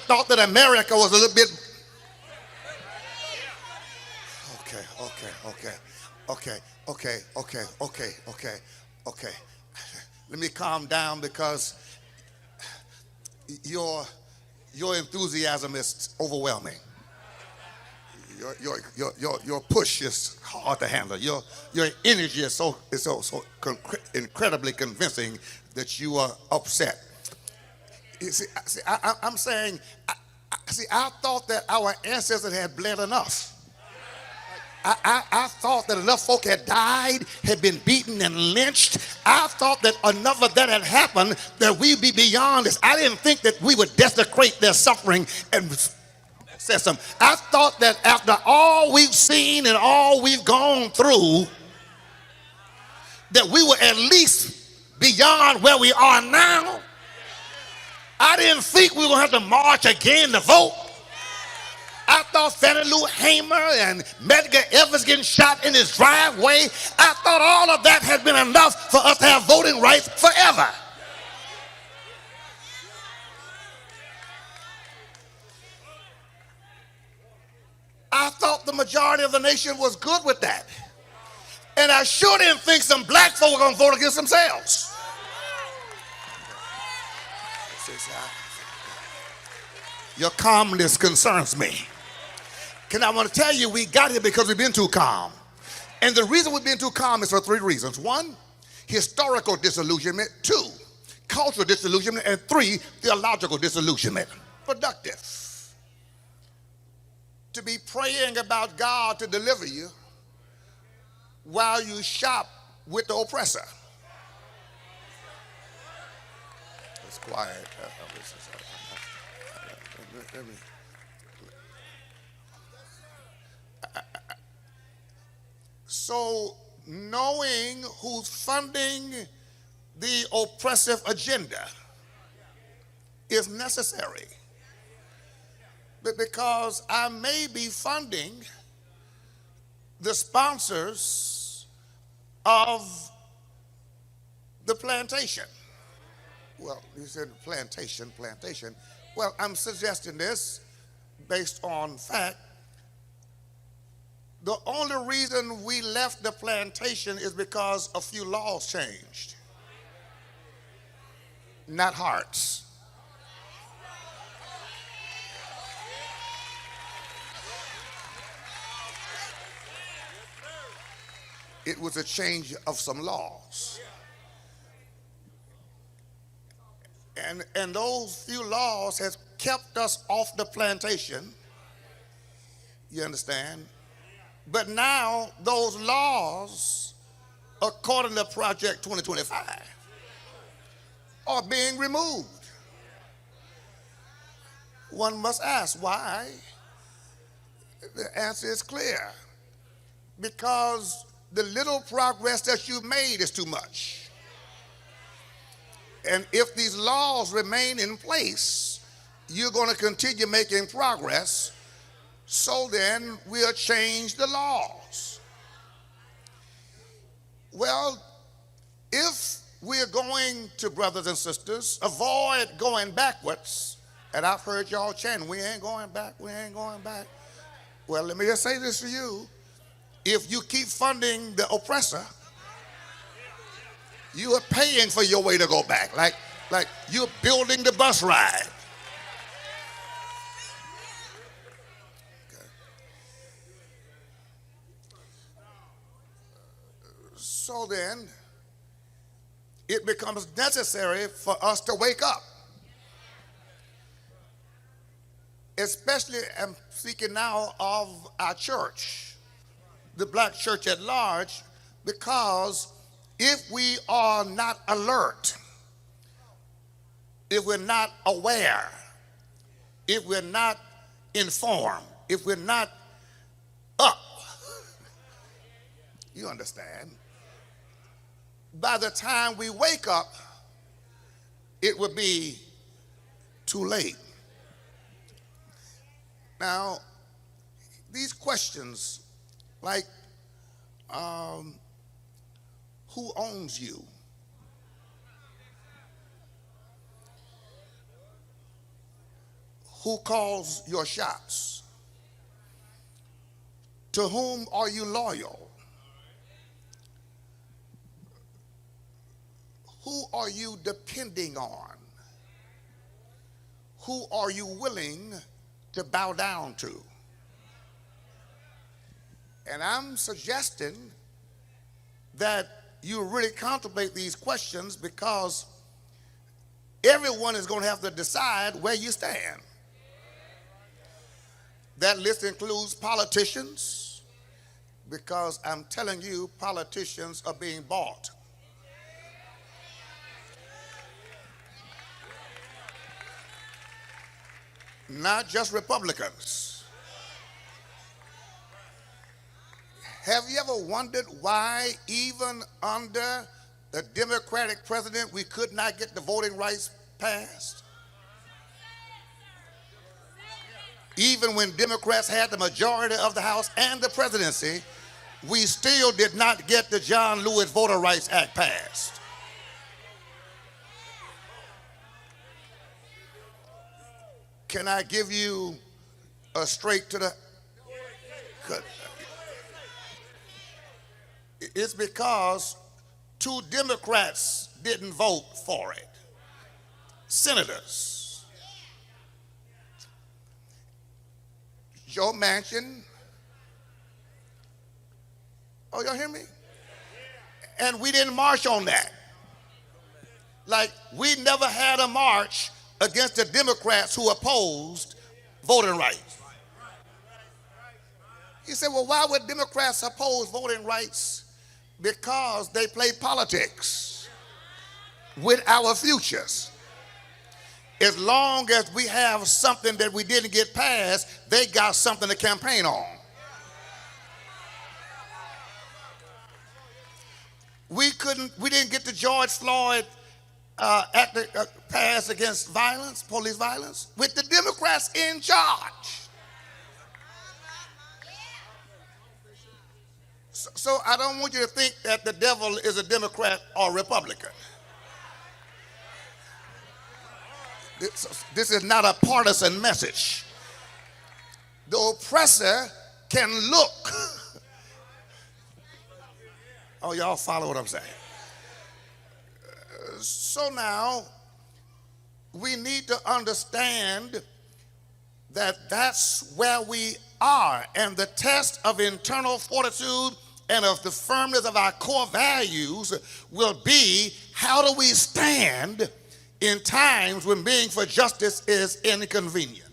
thought that America was a little bit. Okay, okay, okay, okay, okay, okay, okay, okay, okay. Let me calm down because your your enthusiasm is overwhelming. Your push is hard to handle. Your energy is incredibly convincing that you are upset. You see, I'm saying, I thought that our ancestors had bled enough. I thought that enough folk had died, had been beaten and lynched. I thought that enough of that had happened that we'd be beyond this. I didn't think that we would desecrate their suffering and system. I thought that after all we've seen and all we've gone through, that we were at least beyond where we are now. I didn't think we were going to have to march again to vote. I thought Fannie Lou Hamer and Medgar Evers getting shot in his driveway, I thought all of that had been enough for us to have voting rights forever. I thought the majority of the nation was good with that. And I sure didn't think some black folk were going to vote against themselves. Your calmness concerns me. I want to tell you, we got here because we've been too calm. And the reason we've been too calm is for three reasons. One, historical disillusionment. Two, cultural disillusionment. And three, theological disillusionment. Productive. To be praying about God to deliver you while you shop with the oppressor. It's quiet. So knowing who's funding the oppressive agenda is necessary. But because I may be funding the sponsors of the plantation. Well, you said plantation. Well, I'm suggesting this based on fact. The only reason we left the plantation is because a few laws changed, not hearts. It was a change of some laws. And those few laws has kept us off the plantation. You understand? But now those laws, according to Project 2025, are being removed. One must ask why. The answer is clear. Because the little progress that you've made is too much. And if these laws remain in place, you're going to continue making progress. So then we'll change the laws. Well, if we're going to, brothers and sisters, avoid going backwards, and I've heard y'all chanting, we ain't going back, we ain't going back. Well, let me just say this to you. If you keep funding the oppressor, you are paying for your way to go back, like you're building the bus ride. So then, it becomes necessary for us to wake up. Especially, I'm speaking now of our church, the black church at large, because if we are not alert, if we're not aware, if we're not informed, if we're not up, you understand, by the time we wake up, it would be too late. Now, these questions, like who owns you? Who calls your shots? To whom are you loyal? Who are you depending on? Who are you willing to bow down to? And I'm suggesting that you really contemplate these questions, because everyone is going to have to decide where you stand. That list includes politicians, because I'm telling you, politicians are being bought. Not just Republicans. Have you ever wondered why even under the Democratic president we could not get the voting rights passed? Even when Democrats had the majority of the House and the presidency, we still did not get the John Lewis Voter Rights Act passed. Can I give you a straight to the... It's because 2 Democrats didn't vote for it. Senators. Joe Manchin. Oh, y'all hear me? And we didn't march on that. Like, we never had a march against the Democrats who opposed voting rights. He said, well, why would Democrats oppose voting rights? Because they play politics with our futures. As long as we have something that we didn't get passed, they got something to campaign on. We didn't get the George Floyd pass against violence, police violence, with the Democrats in charge. So I don't want you to think that the devil is a Democrat or Republican. This is not a partisan message. The oppressor can look. Oh, y'all follow what I'm saying? So now, we need to understand that that's where we are. And the test of internal fortitude and of the firmness of our core values will be, how do we stand in times when being for justice is inconvenient?